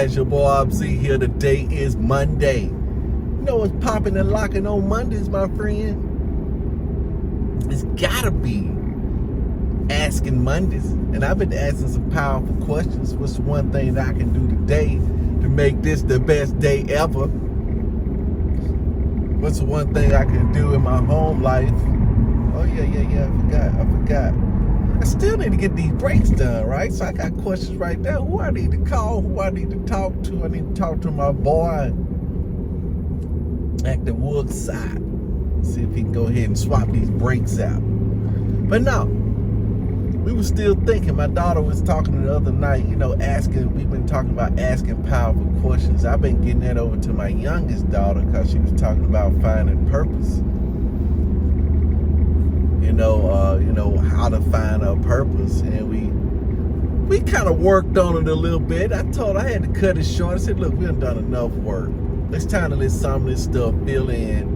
guys, your boy Obzy here. Today is Monday. You know what's popping and locking on Mondays, my friend? It's gotta be Asking Mondays. And I've been asking some powerful questions. What's the one thing that I can do today to make this the best day ever? What's the one thing I can do in my home life? Oh yeah, I forgot. I still need to get these breaks done, right? So I got questions right there. Who I need to call, who I need to talk to. I need to talk to my boy at the Woodside. See if he can go ahead and swap these breaks out. But no, we were still thinking. My daughter was talking the other night, we've been talking about asking powerful questions. I've been getting that over to my youngest daughter because she was talking about finding purpose. How to find our purpose. And we kind of worked on it a little bit. I told her I had to cut it short. I said, look, we done enough work. It's time to let some of this stuff fill in.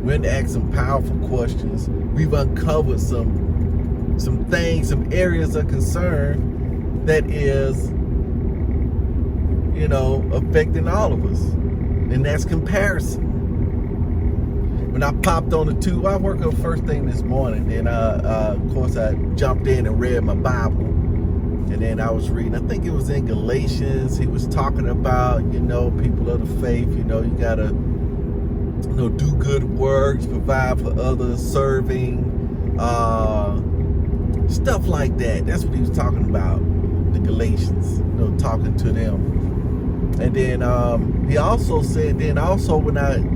We're going to ask some powerful questions. We've uncovered some things, some areas of concern that is, affecting all of us. And that's comparison. When I popped on the tube, I woke up first thing this morning. Then, of course, I jumped in and read my Bible. And then I was reading, I think it was in Galatians. He was talking about, people of the faith, you got to, do good works, provide for others, serving, stuff like that. That's what he was talking about, the Galatians, talking to them. And then he also said, when I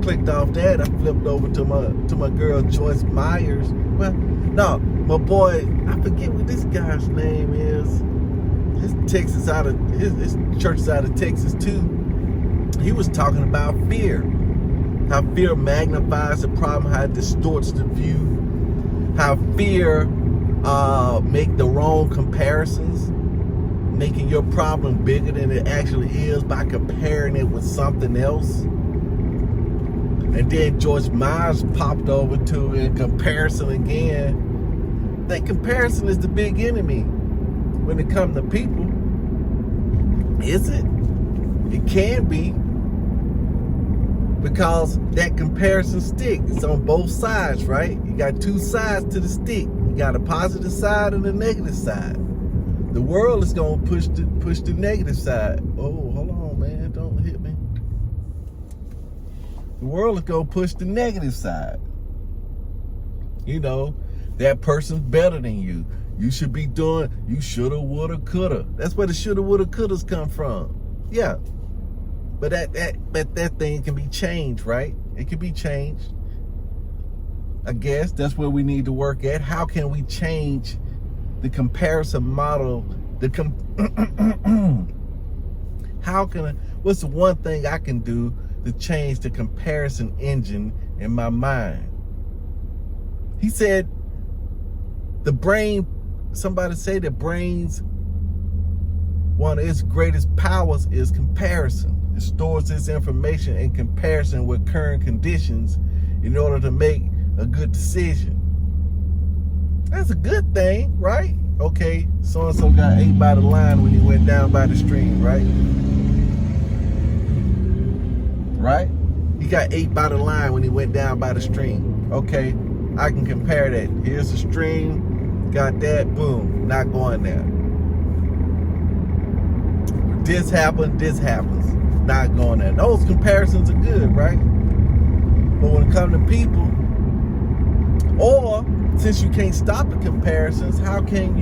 clicked off that, I flipped over to my girl Joyce Myers. Well, no, my boy, I forget what this guy's name is. His church is out of Texas too. He was talking about fear. How fear magnifies the problem, how it distorts the view, how fear make the wrong comparisons, making your problem bigger than it actually is by comparing it with something else. And then Joyce Myers popped over to in comparison again. That comparison is the big enemy when it comes to people. Is it? It can be, because that comparison stick is on both sides, right? You got two sides to the stick. You got a positive side and a negative side. The world is going to push the negative side. Oh, hold on, man. Don't hit me. The world is going to push the negative side. That person's better than you. You should be doing, you shoulda, woulda, coulda. That's where the shoulda, woulda, couldas come from. Yeah. But that thing can be changed, right? It can be changed. I guess that's where we need to work at. How can we change the comparison model? What's the one thing I can do to change the comparison engine in my mind? He said somebody say the brain's one of its greatest powers is comparison. It stores its information in comparison with current conditions in order to make a good decision. That's a good thing, right? Okay, so-and-so got ate by the lion when he went down by the stream, right? Right? He got ate by the lion when he went down by the stream. Okay, I can compare that. Here's the stream, got that, boom, not going there. This happens, not going there. Those comparisons are good, right? But when it comes to people, or since you can't stop the comparisons, how can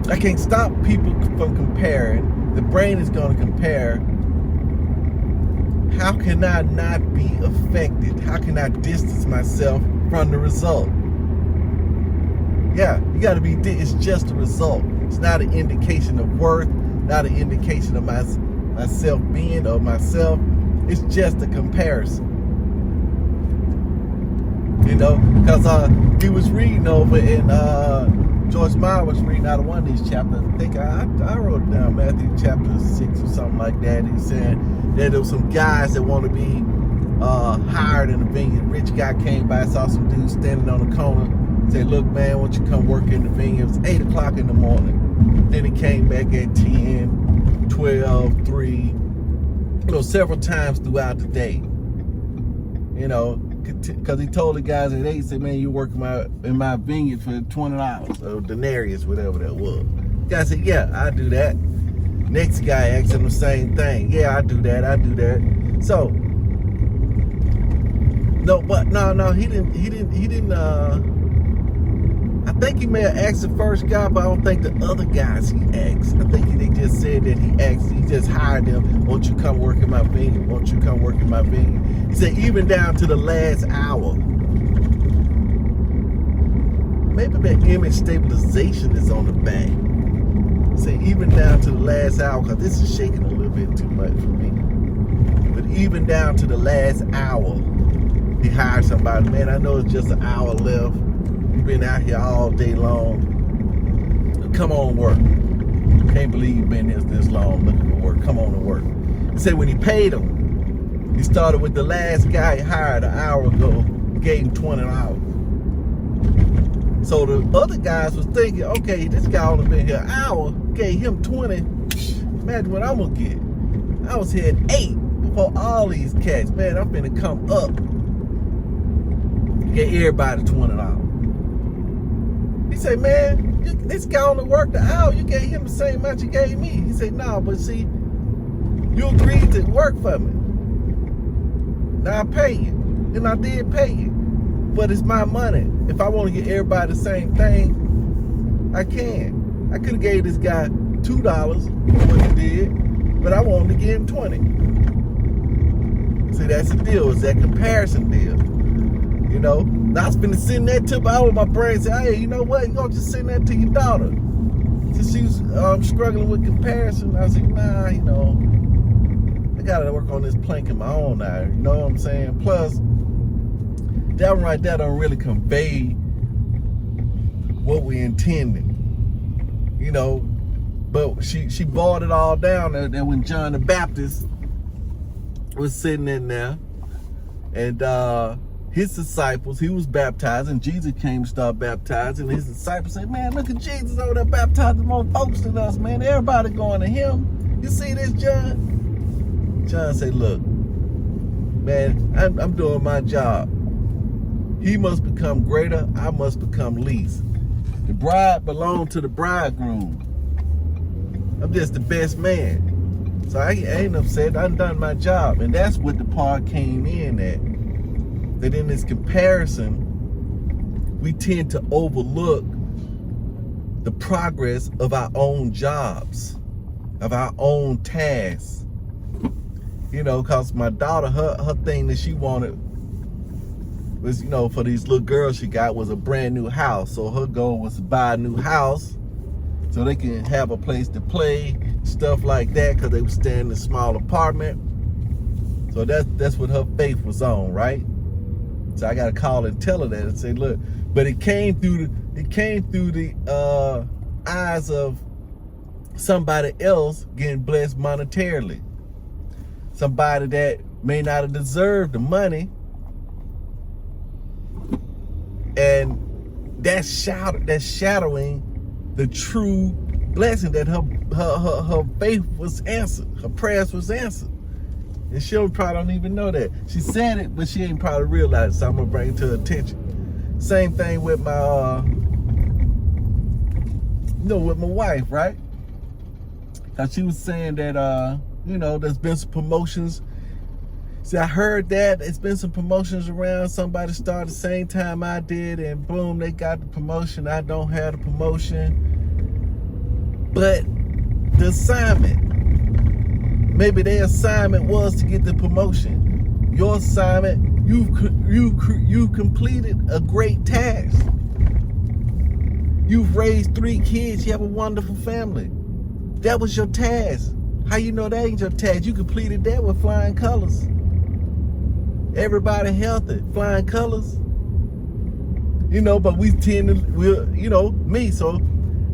I can't stop people from comparing. The brain is going to compare. How can I not be affected? How can I distance myself from the result? Yeah, you got to be, it's just a result. It's not an indication of worth, not an indication of my self-being or myself. It's just a comparison. Because he was reading over in, Joyce Meyer was reading out of one of these chapters. I think I wrote it down, Matthew chapter 6 or something like that. He said that there were some guys that want to be hired in the vineyard. Rich guy came by, saw some dudes standing on the corner, said, look, man, why don't you come work in the vineyard? It was 8 o'clock in the morning. Then he came back at 10, 12, 3, several times throughout the day. Because he told the guys at 8, said, man, you work in my vineyard for $20, or denarius, whatever that was. The guy said, yeah, I do that. Next guy asked him the same thing. Yeah, I do that. So, he didn't, I think he may have asked the first guy, but I don't think the other guys he asked. I think they just said that he just hired them, won't you come work in my vineyard? Won't you come work in my vineyard? He said, even down to the last hour. Maybe that image stabilization is on the back. He said, even down to the last hour, because this is shaking a little bit too much for me. But even down to the last hour, he hired somebody. Man, I know it's just an hour left. You've been out here all day long. Come on, work. Can't believe you've been here this long looking for work. Come on and work. He said when he paid him, he started with the last guy he hired an hour ago, gave him $20. So the other guys was thinking, okay, this guy only been here an hour, gave him 20. Imagine what I'm gonna get. I was here at 8 before all these cats. Man, I'm finna come up. Gave everybody $20. He said, man, this guy only worked an hour. You gave him the same amount you gave me. He said, no, but see, you agreed to work for me. Now I pay you. And I did pay you. But it's my money. If I want to get everybody the same thing, I can. I could have gave this guy $2 for what he did, but I wanted to give him 20. See, that's the deal. It's that comparison deal. Now I was finna send that to my brain and say, hey, you know what? You gonna just send that to your daughter. Since she was struggling with comparison, I was like, nah, I gotta work on this plank in my own eye. You know what I'm saying? Plus, that one right there don't really convey what we intended. But she brought it all down and when John the Baptist was sitting in there and his disciples, he was baptized, and Jesus came to start baptizing. His disciples said, man, look at Jesus over there baptizing more folks than us, man. Everybody going to him. You see this, John? John said, look, man, I'm doing my job. He must become greater, I must become least. The bride belongs to the bridegroom. I'm just the best man. So I ain't upset. I done my job. And that's what the part came in at. That in this comparison, we tend to overlook the progress of our own jobs, of our own tasks. Because my daughter, her thing that she wanted was, for these little girls she got was a brand new house. So her goal was to buy a new house so they can have a place to play, stuff like that, because they were staying in a small apartment. So that's what her faith was on, right? So I gotta call and tell her that and say, look, but it came through the eyes of somebody else getting blessed monetarily. Somebody that may not have deserved the money, and that's shadowing the true blessing that her faith was answered, her prayers was answered. And she probably don't even know that. She said it, but she ain't probably realized it, so I'm gonna bring it to her attention. Same thing with my, with my wife, right? Cause she was saying that, there's been some promotions. See, I heard that it's been some promotions around. Somebody started the same time I did, and boom, they got the promotion. I don't have the promotion. But the assignment, maybe their assignment was to get the promotion. Your assignment, you completed a great task. You've raised 3 kids. You have a wonderful family. That was your task. How you know that ain't your task? You completed that with flying colors. Everybody healthy, flying colors. But we tend to, me. So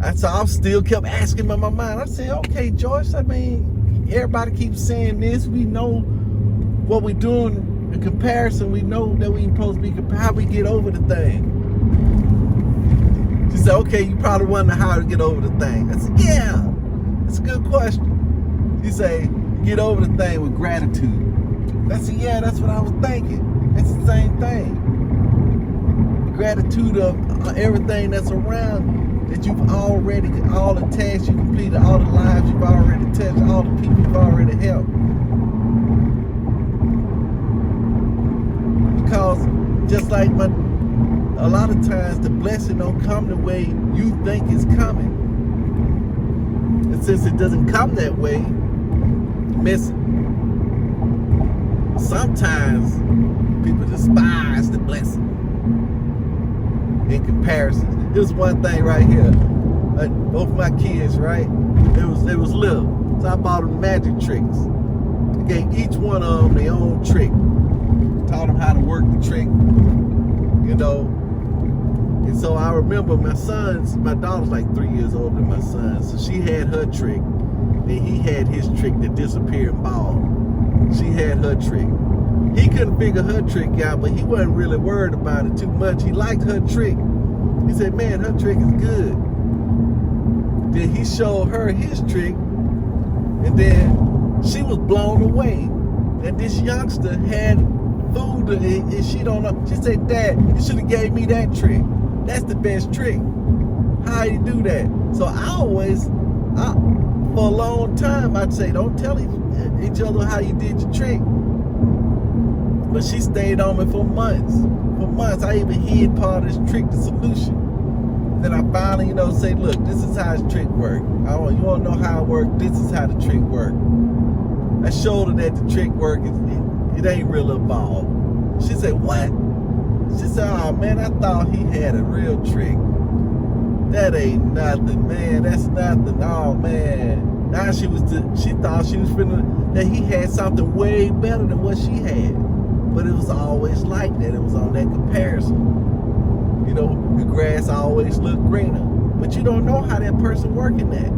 I still kept asking in my mind. I said, okay, Joyce, everybody keeps saying this. We know what we're doing in comparison. We know that we ain't supposed to be, how we get over the thing. She said, okay, you probably wonder how to get over the thing. I said, yeah, that's a good question. She said, get over the thing with gratitude. I said, yeah, that's what I was thinking. It's the same thing. Gratitude of everything that's around you, that you've already, all the tasks you completed, all the lives you've already touched, all the people you've already helped. Because just like a lot of times the blessing don't come the way you think it's coming. And since it doesn't come that way, miss it. Sometimes people despise the blessing in comparison. Here's one thing right here. Both of my kids, right? They was little. So I bought them magic tricks. I gave each one of them their own trick. Taught them how to work the trick, you know. And so I remember my daughter's like 3 years older than my son. So she had her trick. Then he had his trick, the disappearing ball. She had her trick. He couldn't figure her trick out, but he wasn't really worried about it too much. He liked her trick. He said, man, her trick is good. Then he showed her his trick, and then she was blown away that this youngster had food and she don't know. She said, Dad, you should have gave me that trick. That's the best trick. How you do that? So for a long time, I'd say, don't tell each other how you did your trick. But she stayed on me for months. For months, I even hid part of this trick, the solution. Then I finally, say, look, this is how this trick works. You want to know how it works? This is how the trick works. I showed her that the trick works. It ain't really a ball. She said, what? She said, oh, man, I thought he had a real trick. That ain't nothing, man. That's nothing. Oh, man. Now she thought she was that he had something way better than what she had. But it was always like that. It was on that comparison. The grass always looked greener. But you don't know how that person working that.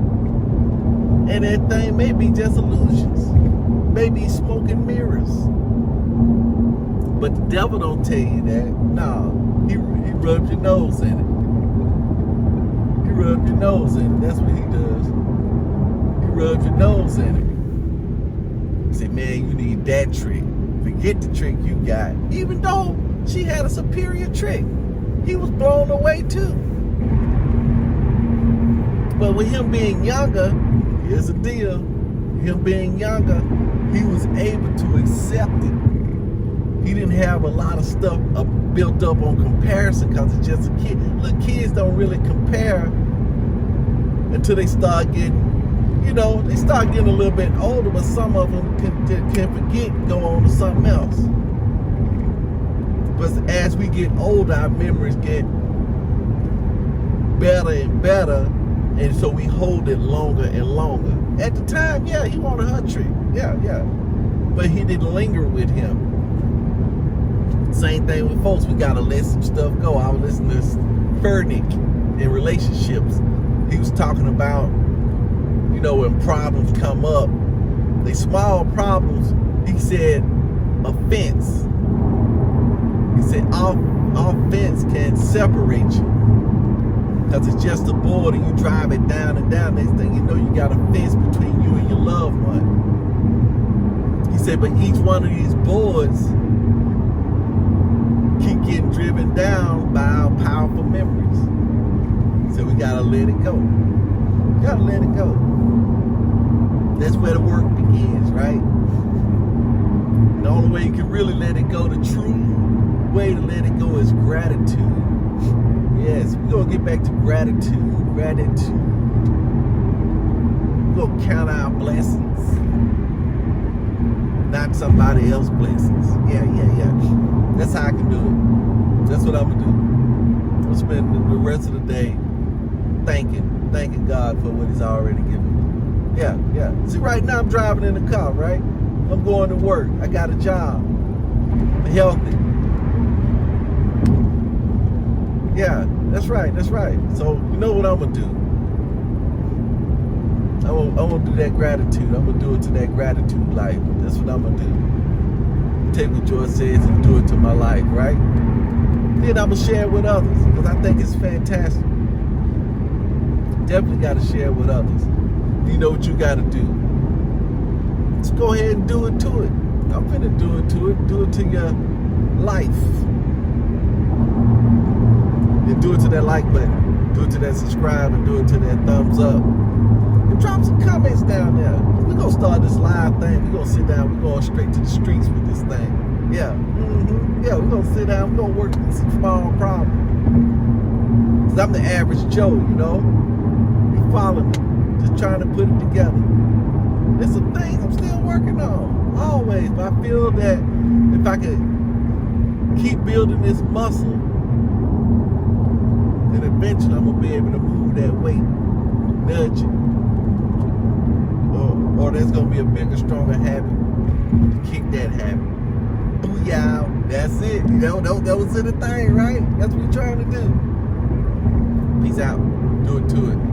And that thing may be just illusions. Maybe smoke and mirrors. But the devil don't tell you that. No, he rubs your nose in it. He rubs your nose in it. That's what he does. He rubs your nose in it. He said, man, you need that trick. Forget the trick you got. Even though she had a superior trick, he was blown away too. But with him being younger, here's the deal. Him being younger, he was able to accept it. He didn't have a lot of stuff built up on comparison because it's just a kid. Look, kids don't really compare until they start getting, they start getting a little bit older, but some of them can forget and go on to something else. But as we get older, our memories get better and better, and so we hold it longer and longer. At the time, yeah, he wanted her trick. Yeah. But he didn't linger with him. Same thing with folks. We got to let some stuff go. I was listening to Fernick in relationships. He was talking about, when problems come up, they small problems. He said, offense. He said, offense can separate you. Because it's just a board and you drive it down and down. Next thing you know, you got a fence between you and your loved one. He said, but each one of these boards keep getting driven down by our powerful memories. So we gotta let it go. Gotta let it go. That's where the work begins, right? The only way you can really let it go, the true way to let it go is gratitude. Yes, we're gonna get back to gratitude. We're gonna count our blessings, not somebody else's blessings. Yeah. That's how I can do it. That's what I'm gonna do. I'll spend the rest of the day thanking God for what He's already given me. Yeah. See, right now I'm driving in the car, right? I'm going to work. I got a job. I'm healthy. Yeah, that's right. So you know what I'm gonna do? I'm gonna do that gratitude. I'm gonna do it to that gratitude life. That's what I'm gonna do. Take what George says and do it to my life, right? Then I'm gonna share it with others because I think it's fantastic. definitely got to share with others. You know what you got to do. Just go ahead and do it to it. I'm finna do it to it. Do it to your life. And do it to that like button. Do it to that subscribe and do it to that thumbs up. And drop some comments down there. We're going to start this live thing. We're going to sit down. We're going straight to the streets with this thing. Yeah. Yeah, we're going to sit down. We're going to work through some small problems. Because I'm the average Joe, you know. You follow me. Just trying to put it together. There's some things I'm still working on. Always. But I feel that if I could keep building this muscle, then eventually I'm going to be able to move that weight. Nudge it. Or there's going to be a bigger, stronger habit to kick that habit. Booyah. That's it. You know, that was the thing, right? That's what we're trying to do. Peace out. Do it to it.